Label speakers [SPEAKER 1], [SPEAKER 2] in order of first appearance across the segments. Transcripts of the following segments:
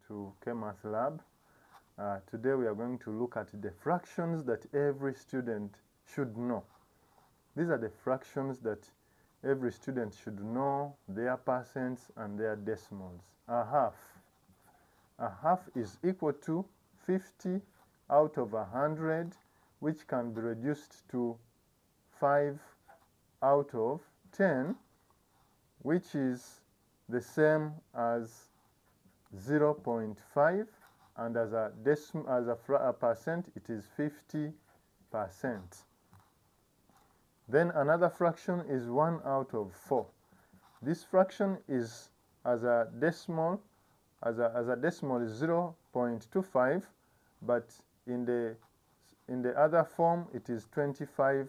[SPEAKER 1] to Chemmath Lab. Today we are going to look at the fractions that every student should know. These are the fractions that every student should know, their percents and their decimals. A half is equal to 50 out of 100, which can be reduced to 5 out of 10, which is the same as 0.5, and as a percent it is 50%. Then another fraction is 1 out of 4. This fraction is as a decimal is 0.25, but in the other form it is 25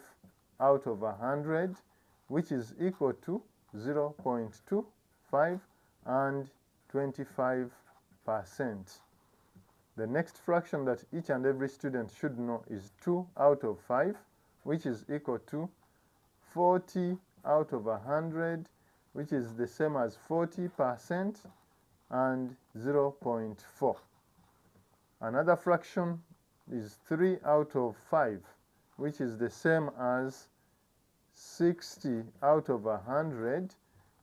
[SPEAKER 1] out of 100, which is equal to 0.25 and 25%. The next fraction that each and every student should know is 2 out of 5, which is equal to 40 out of 100, which is the same as 40% and 0.4. Another fraction is 3 out of 5, which is the same as 60 out of 100,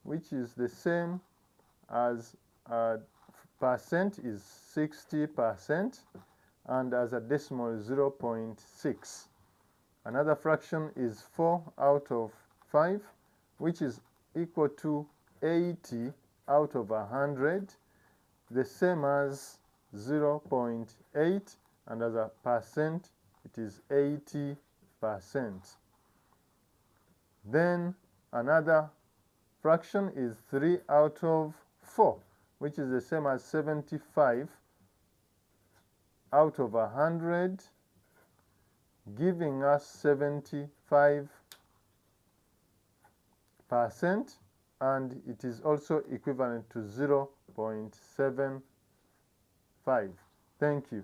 [SPEAKER 1] which is the same as percent is 60%, and as a decimal is 0.6. Another fraction is 4 out of 5, which is equal to 80 out of 100, the same as 0.8, and as a percent it is 80%. Then another fraction is 3 out of 4, which is the same as 75 out of 100, giving us 75%, and it is also equivalent to 0.75. Thank you.